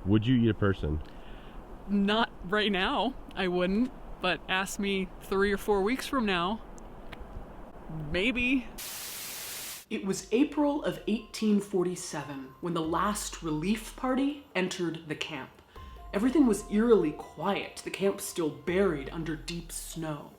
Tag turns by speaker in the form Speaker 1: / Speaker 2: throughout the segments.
Speaker 1: Would you eat a person?
Speaker 2: Not right now, I wouldn't, but ask me 3 or 4 weeks from now, maybe.
Speaker 3: It was April of 1847 when the last relief party entered the camp. Everything was eerily quiet, the camp still buried under deep snow.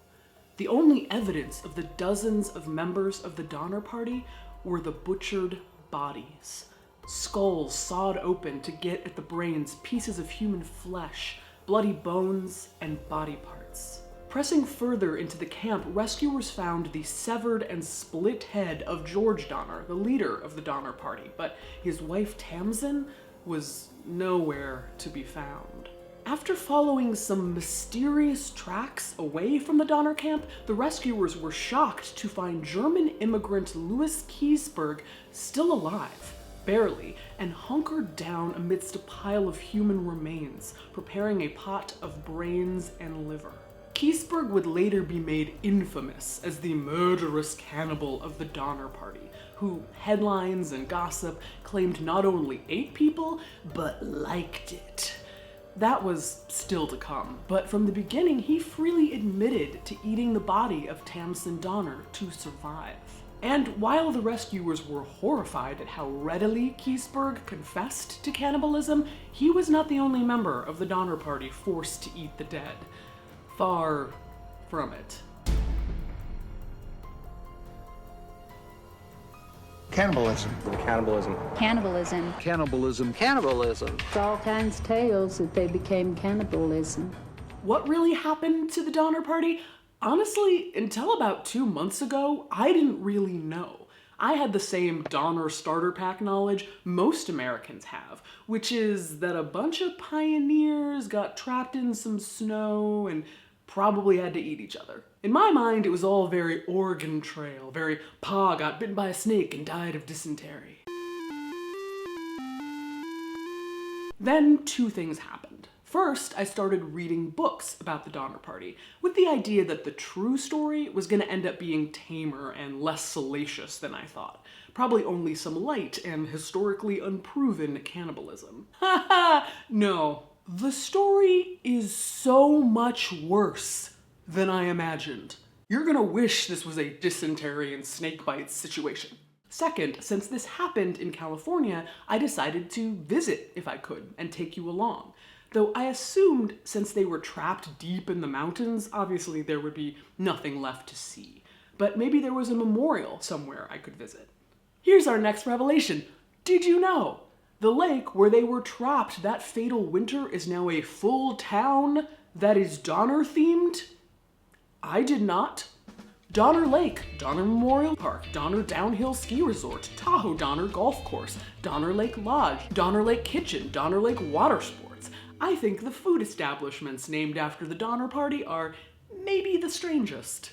Speaker 3: The only evidence of the dozens of members of the Donner Party were the butchered bodies. Skulls sawed open to get at the brains, pieces of human flesh, bloody bones, and body parts. Pressing further into the camp, rescuers found the severed and split head of George Donner, the leader of the Donner Party, but his wife Tamsin was nowhere to be found. After following some mysterious tracks away from the Donner camp, the rescuers were shocked to find German immigrant Louis Keseberg still alive, barely, and hunkered down amidst a pile of human remains, preparing a pot of brains and liver. Keseberg would later be made infamous as the murderous cannibal of the Donner Party, who headlines and gossip claimed not only ate people, but liked it. That was still to come, but from the beginning he freely admitted to eating the body of Tamsin Donner to survive. And while the rescuers were horrified at how readily Keseberg confessed to cannibalism, he was not the only member of the Donner Party forced to eat the dead. Far from it.
Speaker 4: Cannibalism.
Speaker 5: Cannibalism.
Speaker 6: Cannibalism.
Speaker 4: Cannibalism.
Speaker 5: Cannibalism.
Speaker 6: It's all kinds of tales that they became cannibalism.
Speaker 3: What really happened to the Donner Party? Honestly, until about 2 months ago, I didn't really know. I had the same Donner starter pack knowledge most Americans have, which is that a bunch of pioneers got trapped in some snow and probably had to eat each other. In my mind, it was all very Oregon Trail, very Pa got bitten by a snake and died of dysentery. Then 2 things happened. First, I started reading books about the Donner Party, with the idea that the true story was going to end up being tamer and less salacious than I thought. Probably only some light and historically unproven cannibalism. Haha! No. The story is so much worse than I imagined. You're gonna wish this was a dysentery and snake bites situation. Second, since this happened in California, I decided to visit if I could and take you along. Though I assumed since they were trapped deep in the mountains, obviously there would be nothing left to see. But maybe there was a memorial somewhere I could visit. Here's our next revelation. Did you know? The lake where they were trapped that fatal winter is now a full town that is Donner themed? I did not. Donner Lake, Donner Memorial Park, Donner Downhill Ski Resort, Tahoe Donner Golf Course, Donner Lake Lodge, Donner Lake Kitchen, Donner Lake Water Sports. I think the food establishments named after the Donner Party are maybe the strangest.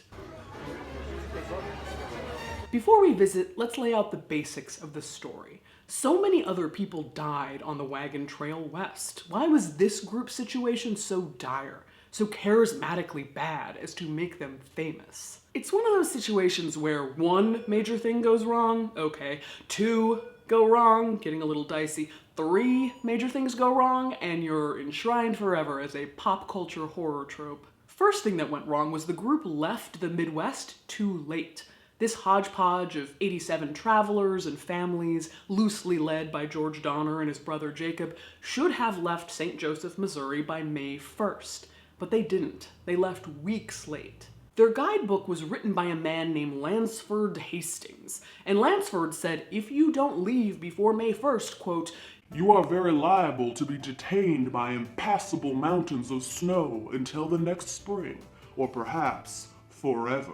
Speaker 3: Before we visit, let's lay out the basics of the story. So many other people died on the wagon trail west. Why was this group situation so dire, so charismatically bad as to make them famous? It's one of those situations where 1 major thing goes wrong, okay, 2 go wrong, getting a little dicey, 3 major things go wrong, and you're enshrined forever as a pop culture horror trope. First thing that went wrong was the group left the Midwest too late. This hodgepodge of 87 travelers and families, loosely led by George Donner and his brother Jacob, should have left St. Joseph, Missouri by May 1st. But they didn't. They left weeks late. Their guidebook was written by a man named Lansford Hastings, and Lansford said if you don't leave before May 1st, quote,
Speaker 7: "You are very liable to be detained by impassable mountains of snow until the next spring, or perhaps forever."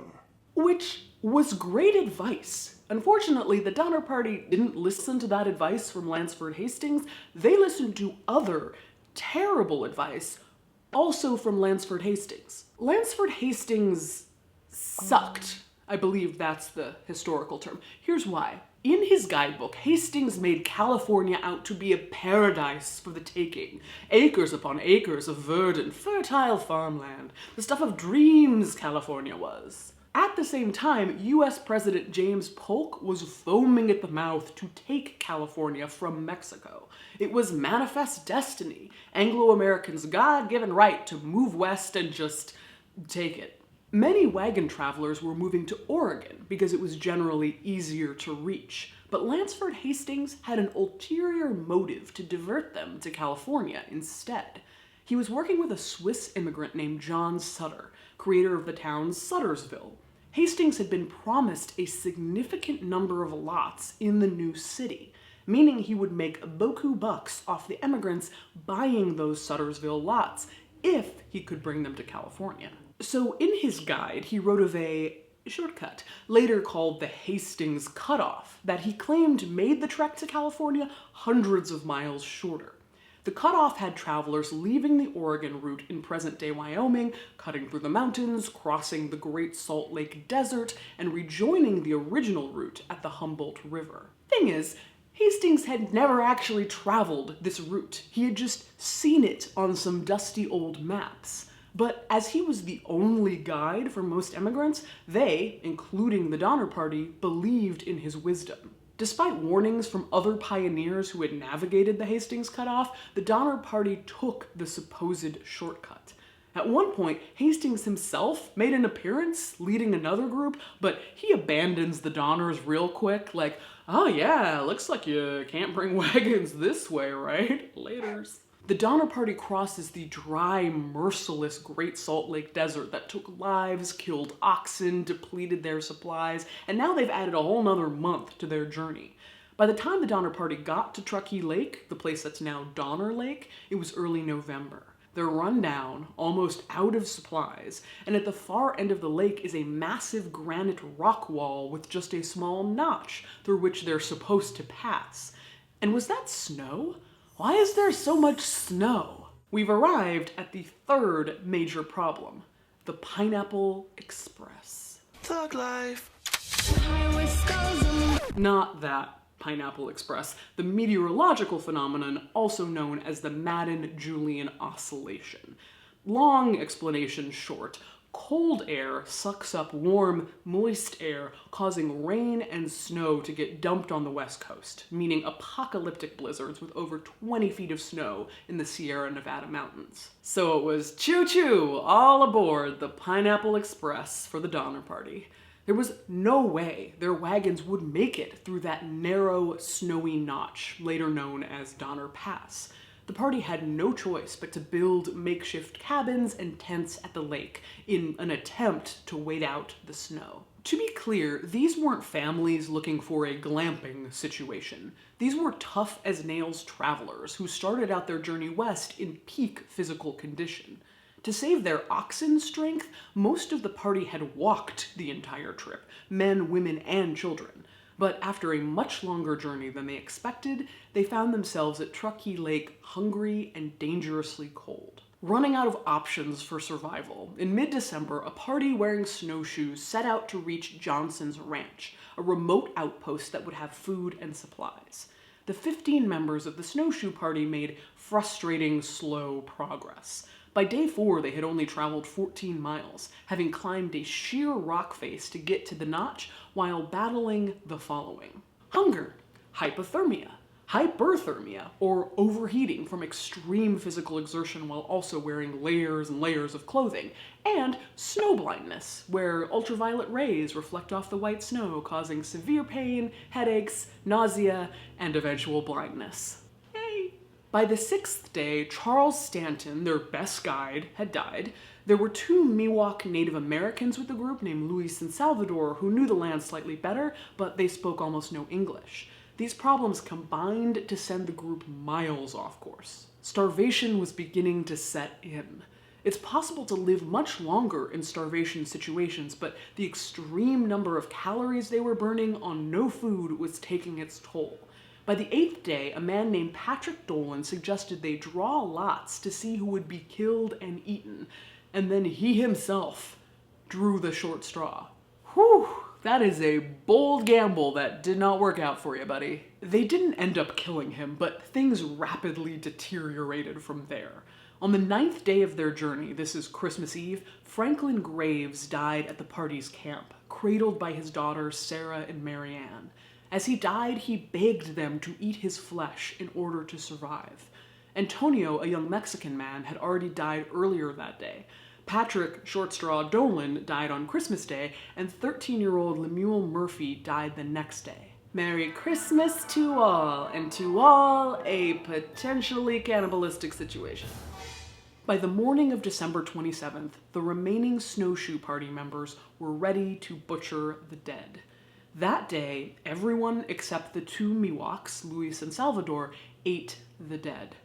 Speaker 3: Which was great advice. Unfortunately, the Donner Party didn't listen to that advice from Lansford Hastings. They listened to other terrible advice, also from Lansford Hastings. Lansford Hastings sucked. I believe that's the historical term. Here's why. In his guidebook, Hastings made California out to be a paradise for the taking. Acres upon acres of verdant, fertile farmland. The stuff of dreams California was. At the same time, US President James Polk was foaming at the mouth to take California from Mexico. It was manifest destiny, Anglo-Americans' God-given right to move west and just take it. Many wagon travelers were moving to Oregon because it was generally easier to reach, but Lansford Hastings had an ulterior motive to divert them to California instead. He was working with a Swiss immigrant named John Sutter, creator of the town Suttersville. Hastings had been promised a significant number of lots in the new city, meaning he would make beaucoup bucks off the immigrants buying those Suttersville lots if he could bring them to California. So in his guide, he wrote of a shortcut, later called the Hastings Cutoff, that he claimed made the trek to California hundreds of miles shorter. The cutoff had travelers leaving the Oregon route in present-day Wyoming, cutting through the mountains, crossing the Great Salt Lake Desert, and rejoining the original route at the Humboldt River. Thing is, Hastings had never actually traveled this route. He had just seen it on some dusty old maps. But as he was the only guide for most immigrants, they, including the Donner Party, believed in his wisdom. Despite warnings from other pioneers who had navigated the Hastings Cutoff, the Donner Party took the supposed shortcut. At one point, Hastings himself made an appearance leading another group, but he abandons the Donners real quick, like, oh yeah, looks like you can't bring wagons this way, right? Laters. The Donner Party crosses the dry, merciless Great Salt Lake Desert that took lives, killed oxen, depleted their supplies, and now they've added a whole nother month to their journey. By the time the Donner Party got to Truckee Lake, the place that's now Donner Lake, it was early November. They're run down, almost out of supplies, and at the far end of the lake is a massive granite rock wall with just a small notch through which they're supposed to pass. And was that snow? Why is there so much snow? We've arrived at the third major problem, the Pineapple Express.
Speaker 1: Thug life.
Speaker 3: Not that Pineapple Express, the meteorological phenomenon also known as the Madden-Julian Oscillation. Long explanation short, cold air sucks up warm, moist air, causing rain and snow to get dumped on the West Coast, meaning apocalyptic blizzards with over 20 feet of snow in the Sierra Nevada mountains. So it was choo-choo, all aboard the Pineapple Express for the Donner Party. There was no way their wagons would make it through that narrow, snowy notch, later known as Donner Pass. The party had no choice but to build makeshift cabins and tents at the lake in an attempt to wait out the snow. To be clear, these weren't families looking for a glamping situation. These were tough-as-nails travelers who started out their journey west in peak physical condition. To save their oxen strength, most of the party had walked the entire trip, men, women, and children. But after a much longer journey than they expected, they found themselves at Truckee Lake hungry and dangerously cold. Running out of options for survival, in mid-December, a party wearing snowshoes set out to reach Johnson's Ranch, a remote outpost that would have food and supplies. The 15 members of the snowshoe party made frustrating, slow progress. By day 4, they had only traveled 14 miles, having climbed a sheer rock face to get to the notch while battling the following: hunger, hypothermia, hyperthermia, or overheating from extreme physical exertion while also wearing layers and layers of clothing, and snow blindness, where ultraviolet rays reflect off the white snow, causing severe pain, headaches, nausea, and eventual blindness. By the 6th day, Charles Stanton, their best guide, had died. There were 2 Miwok Native Americans with the group named Louise and Salvador who knew the land slightly better, but they spoke almost no English. These problems combined to send the group miles off course. Starvation was beginning to set in. It's possible to live much longer in starvation situations, but the extreme number of calories they were burning on no food was taking its toll. By the 8th day, a man named Patrick Dolan suggested they draw lots to see who would be killed and eaten, and then he himself drew the short straw. Whew, that is a bold gamble that did not work out for you, buddy. They didn't end up killing him, but things rapidly deteriorated from there. On the 9th day of their journey, this is Christmas Eve, Franklin Graves died at the party's camp, cradled by his daughters Sarah and Marianne. As he died, he begged them to eat his flesh in order to survive. Antonio, a young Mexican man, had already died earlier that day. Patrick Short Straw Dolan died on Christmas Day, and 13-year-old Lemuel Murphy died the next day. Merry Christmas to all, and to all a potentially cannibalistic situation. By the morning of December 27th, the remaining snowshoe party members were ready to butcher the dead. That day, everyone except the two Miwoks, Louise and Salvador, ate the dead.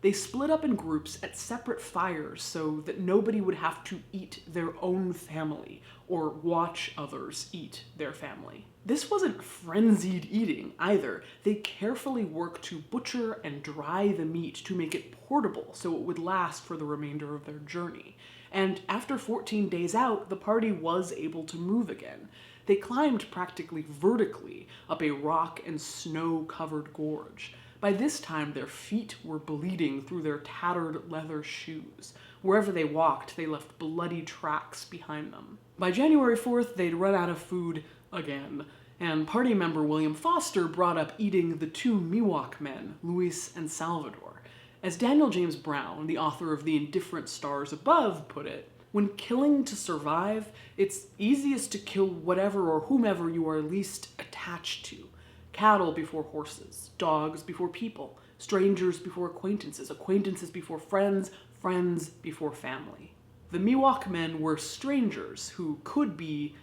Speaker 3: They split up in groups at separate fires so that nobody would have to eat their own family or watch others eat their family. This wasn't frenzied eating either. They carefully worked to butcher and dry the meat to make it portable so it would last for the remainder of their journey. And after 14 days out, the party was able to move again. They climbed practically vertically up a rock and snow-covered gorge. By this time, their feet were bleeding through their tattered leather shoes. Wherever they walked, they left bloody tracks behind them. By January 4th, they'd run out of food again, and party member William Foster brought up eating the two Miwok men, Louise and Salvador. As Daniel James Brown, the author of The Indifferent Stars Above, put it, when killing to survive, it's easiest to kill whatever or whomever you are least attached to. Cattle before horses, dogs before people, strangers before acquaintances, acquaintances before friends, friends before family. The Miwok men were strangers who could be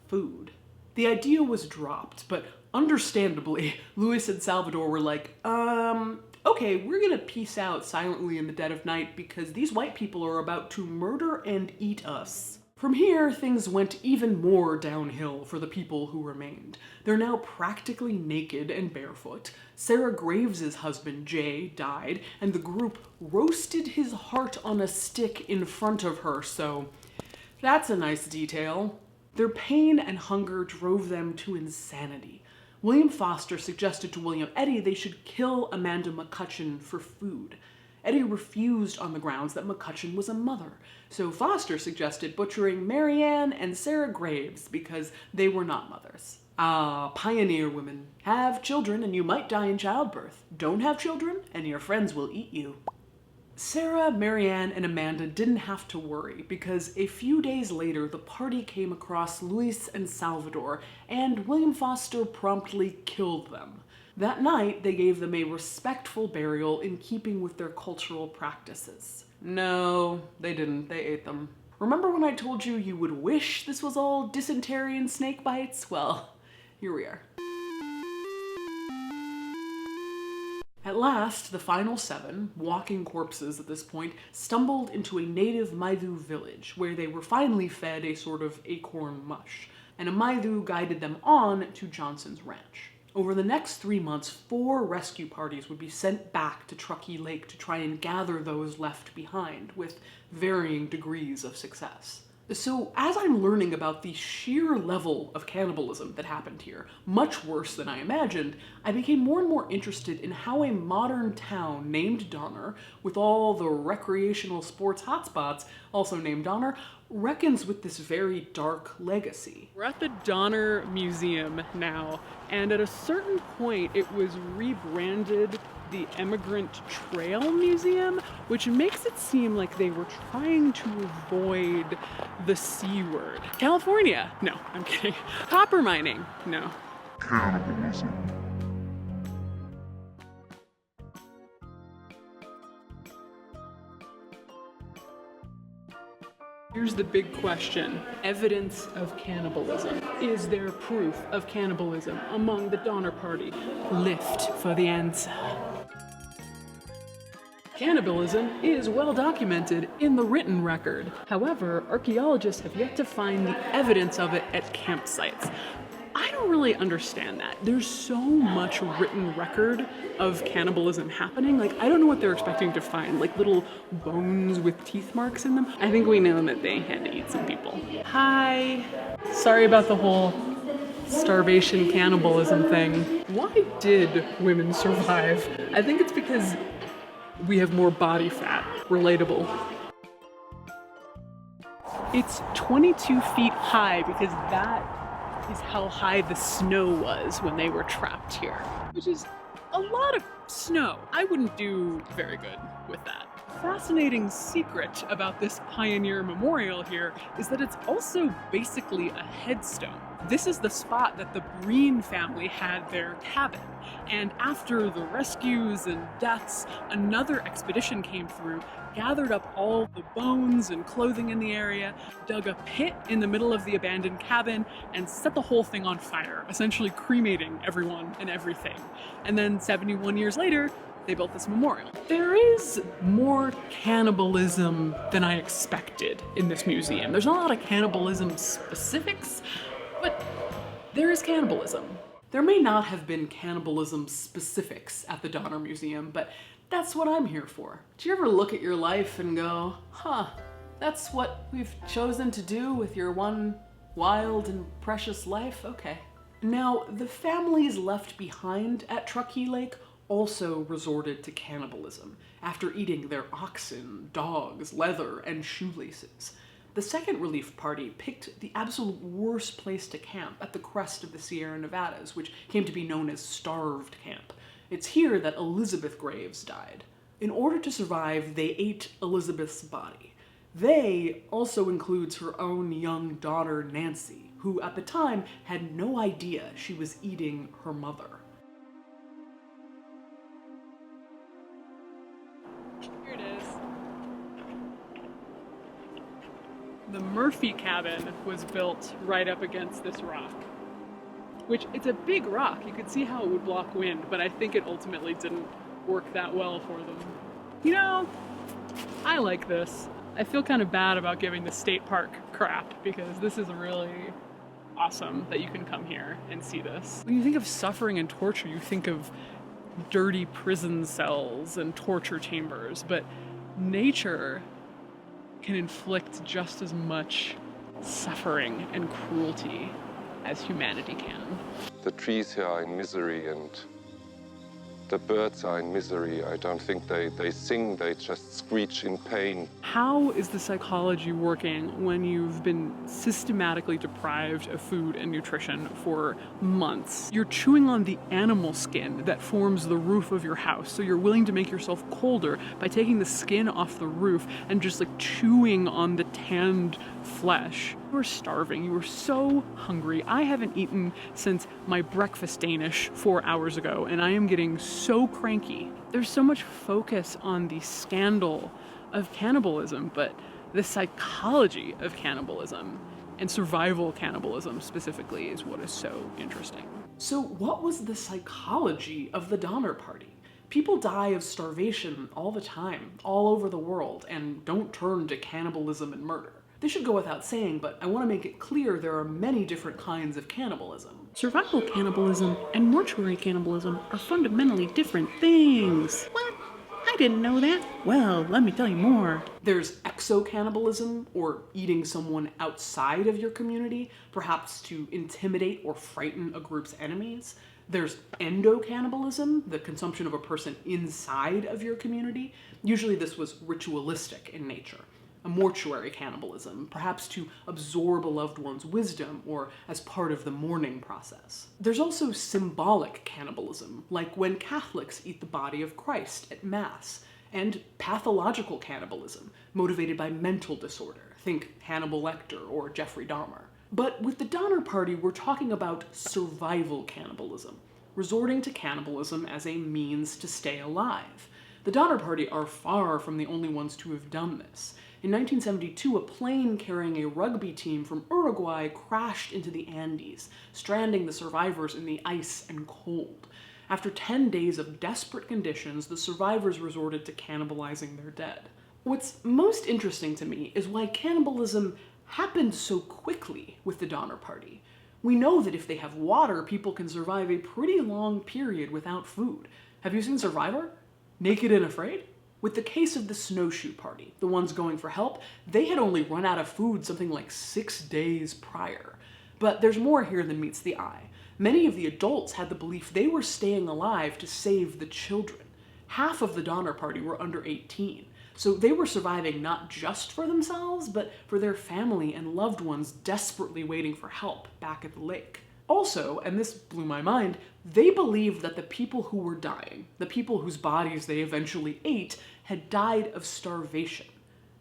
Speaker 3: food. The idea was dropped, but understandably, Louis and Salvador were like, okay, we're gonna peace out silently in the dead of night because these white people are about to murder and eat us. From here, things went even more downhill for the people who remained. They're now practically naked and barefoot. Sarah Graves' husband, Jay, died, and the group roasted his heart on a stick in front of her, so that's a nice detail. Their pain and hunger drove them to insanity. William Foster suggested to William Eddy they should kill Amanda McCutcheon for food. Eddy refused on the grounds that McCutcheon was a mother, so Foster suggested butchering Marianne and Sarah Graves because they were not mothers. Ah, pioneer women. Have children and you might die in childbirth. Don't have children and your friends will eat you. Sarah, Marianne, and Amanda didn't have to worry because a few days later the party came across Louise and Salvador and William Foster promptly killed them. That night, they gave them a respectful burial in keeping with their cultural practices. No, they didn't. They ate them. Remember when I told you you would wish this was all dysentery and snake bites? Well, here we are. At last, the final 7, walking corpses at this point, stumbled into a native Maidu village where they were finally fed a sort of acorn mush, and a Maidu guided them on to Johnson's ranch. Over the next 3 months, 4 rescue parties would be sent back to Truckee Lake to try and gather those left behind, with varying degrees of success. So as I'm learning about the sheer level of cannibalism that happened here, much worse than I imagined, I became more and more interested in how a modern town named Donner, with all the recreational sports hotspots also named Donner, reckons with this very dark legacy.
Speaker 2: We're at the Donner Museum now, and at a certain point it was rebranded the Emigrant Trail Museum, which makes it seem like they were trying to avoid the C word. California? No, I'm kidding. Copper mining? No.
Speaker 7: Cannibalism.
Speaker 2: Here's the big question. Evidence of cannibalism. Is there proof of cannibalism among the Donner Party? Lift for the answer. Cannibalism is well documented in the written record. However, archaeologists have yet to find the evidence of it at campsites. I don't really understand that. There's so much written record of cannibalism happening. Like, I don't know what they're expecting to find, like little bones with teeth marks in them. I think we know that they had to eat some people. Hi. Sorry about the whole starvation cannibalism thing. Why did women survive? I think it's because we have more body fat. Relatable. It's 22 feet high because that is how high the snow was when they were trapped here, which is a lot of snow. I wouldn't do very good with that. Fascinating secret about this pioneer memorial here is that it's also basically a headstone. This is the spot that the Breen family had their cabin, and after the rescues and deaths, another expedition came through, gathered up all the bones and clothing in the area, dug a pit in the middle of the abandoned cabin, and set the whole thing on fire, essentially cremating everyone and everything. And then 71 years later, they built this memorial. There is more cannibalism than I expected in this museum. There's not a lot of cannibalism specifics, but there is cannibalism.
Speaker 3: There may not have been cannibalism specifics at the Donner Museum, but that's what I'm here for. Do you ever look at your life and go, huh, that's what we've chosen to do with your one wild and precious life? Okay. Now, the families left behind at Truckee Lake also resorted to cannibalism after eating their oxen, dogs, leather, and shoelaces. The second relief party picked the absolute worst place to camp at the crest of the Sierra Nevadas, which came to be known as Starved Camp. It's here that Elizabeth Graves died. In order to survive, they ate Elizabeth's body. They also includes her own young daughter, Nancy, who at the time had no idea she was eating her mother.
Speaker 2: Here it is. The Murphy cabin was built right up against this rock, which it's a big rock. You could see how it would block wind, but I think it ultimately didn't work that well for them. You know, I like this. I feel kind of bad about giving the state park crap because this is really awesome that you can come here and see this. When you think of suffering and torture, you think of dirty prison cells and torture chambers, but nature can inflict just as much suffering and cruelty as humanity can.
Speaker 1: The trees here are in misery and the birds are in misery. I don't think they sing, they just screech in pain.
Speaker 2: How is the psychology working when you've been systematically deprived of food and nutrition for months? You're chewing on the animal skin that forms the roof of your house, so you're willing to make yourself colder by taking the skin off the roof and just like chewing on the tanned flesh. You are starving. You are so hungry. I haven't eaten since my breakfast Danish 4 hours ago, and I am getting so cranky. There's so much focus on the scandal of cannibalism, but the psychology of cannibalism and survival cannibalism specifically is what is so interesting.
Speaker 3: So what was the psychology of the Donner Party? People die of starvation all the time, all over the world, and don't turn to cannibalism and murder. This should go without saying, but I want to make it clear there are many different kinds of cannibalism.
Speaker 2: Survival cannibalism and mortuary cannibalism are fundamentally different things. What? I didn't know that. Well, let me tell you more.
Speaker 3: There's exo-cannibalism, or eating someone outside of your community, perhaps to intimidate or frighten a group's enemies. There's endo-cannibalism, the consumption of a person inside of your community. Usually this was ritualistic in nature. A mortuary cannibalism, perhaps to absorb a loved one's wisdom or as part of the mourning process. There's also symbolic cannibalism, like when Catholics eat the body of Christ at Mass, and pathological cannibalism, motivated by mental disorder. Think Hannibal Lecter or Jeffrey Dahmer. But with the Donner Party, we're talking about survival cannibalism, resorting to cannibalism as a means to stay alive. The Donner Party are far from the only ones to have done this. In 1972, a plane carrying a rugby team from Uruguay crashed into the Andes, stranding the survivors in the ice and cold. After 10 days of desperate conditions, the survivors resorted to cannibalizing their dead. What's most interesting to me is why cannibalism happened so quickly with the Donner Party. We know that if they have water, people can survive a pretty long period without food. Have you seen Survivor? Naked and Afraid? With the case of the Snowshoe Party, the ones going for help, they had only run out of food something like 6 days prior. But there's more here than meets the eye. Many of the adults had the belief they were staying alive to save the children. Half of the Donner Party were under 18, so they were surviving not just for themselves, but for their family and loved ones desperately waiting for help back at the lake. Also, and this blew my mind, they believed that the people who were dying, the people whose bodies they eventually ate, had died of starvation.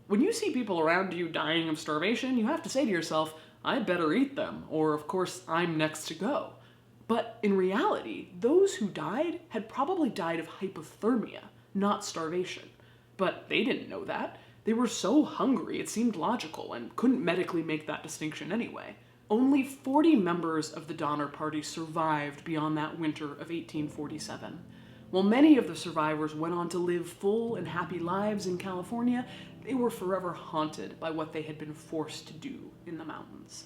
Speaker 3: When you see people around you dying of starvation, you have to say to yourself, I better eat them, or of course, I'm next to go. But in reality, those who died had probably died of hypothermia, not starvation. But they didn't know that. They were so hungry it seemed logical and couldn't medically make that distinction anyway. Only 40 members of the Donner Party survived beyond that winter of 1847. While many of the survivors went on to live full and happy lives in California, they were forever haunted by what they had been forced to do in the mountains.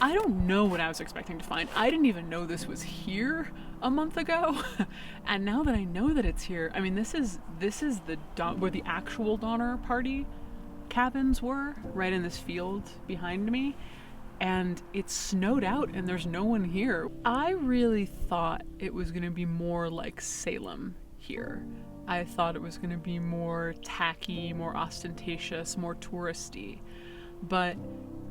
Speaker 2: I don't know what I was expecting to find. I didn't even know this was here a month ago. And now that I know that it's here, I mean, this is where the actual Donner Party cabins were, right in this field behind me. And it's snowed out and there's no one here. I really thought it was gonna be more like Salem here. I thought it was gonna be more tacky, more ostentatious, more touristy. But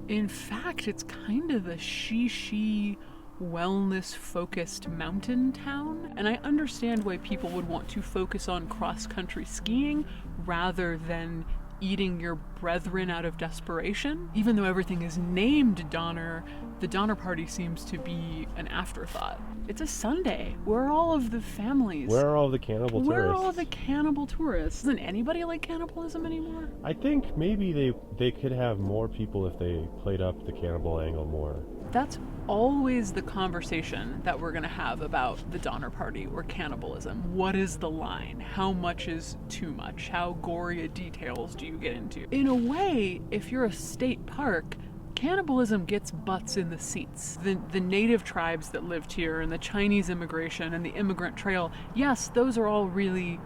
Speaker 2: in fact, it's kind of a she wellness-focused mountain town, and I understand why people would want to focus on cross-country skiing rather than eating your brethren out of desperation. Even though everything is named Donner, the Donner Party seems to be an afterthought. It's a Sunday. Where are all of the families?
Speaker 5: Where are all the cannibal tourists?
Speaker 2: Where are all the cannibal tourists? Doesn't anybody like cannibalism anymore?
Speaker 5: I think maybe they could have more people if they played up the cannibal angle more.
Speaker 2: That's always the conversation that we're going to have about the Donner Party or cannibalism. What is the line? How much is too much? How gory a details do you get into? In a way, if you're a state park, cannibalism gets butts in the seats. The native tribes that lived here and the Chinese immigration and the immigrant trail, yes, those are all really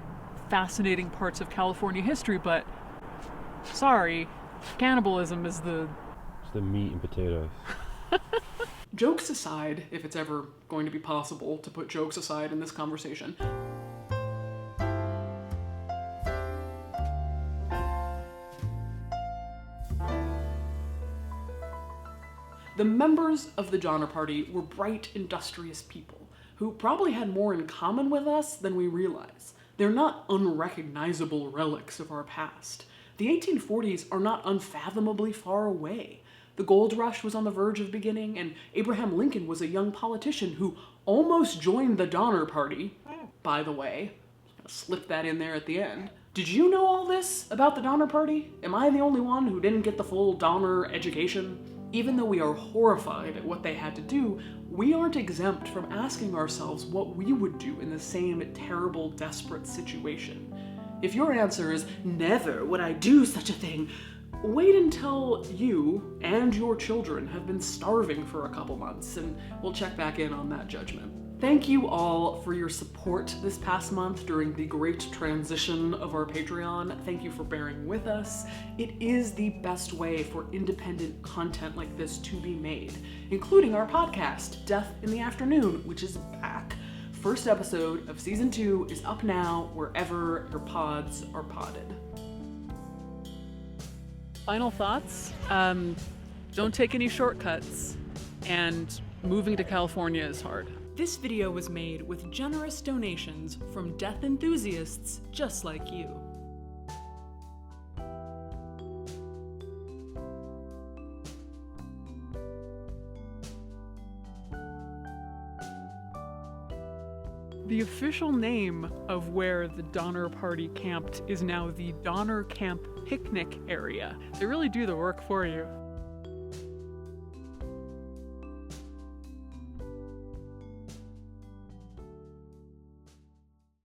Speaker 2: fascinating parts of California history, but sorry, cannibalism is
Speaker 5: It's the meat and potatoes.
Speaker 3: Jokes aside, if it's ever going to be possible to put jokes aside in this conversation, the members of the Donner Party were bright, industrious people who probably had more in common with us than we realize. They're not unrecognizable relics of our past. The 1840s are not unfathomably far away. The gold rush was on the verge of beginning, and Abraham Lincoln was a young politician who almost joined the Donner Party. By the way, I'm gonna slip that in there at the end. Did you know all this about the Donner Party? Am I the only one who didn't get the full Donner education? Even though we are horrified at what they had to do, we aren't exempt from asking ourselves what we would do in the same terrible, desperate situation. If your answer is, never would I do such a thing, wait until you and your children have been starving for a couple months, and we'll check back in on that judgment. Thank you all for your support this past month during the great transition of our Patreon. Thank you for bearing with us. It is the best way for independent content like this to be made, including our podcast, Death in the Afternoon, which is back. First episode of season 2 is up now wherever your pods are podded.
Speaker 2: Final thoughts? Don't take any shortcuts, and moving to California is hard. This video was made with generous donations from death enthusiasts just like you. The official name of where the Donner Party camped is now the Donner Camp Picnic Area. They really do the work for you.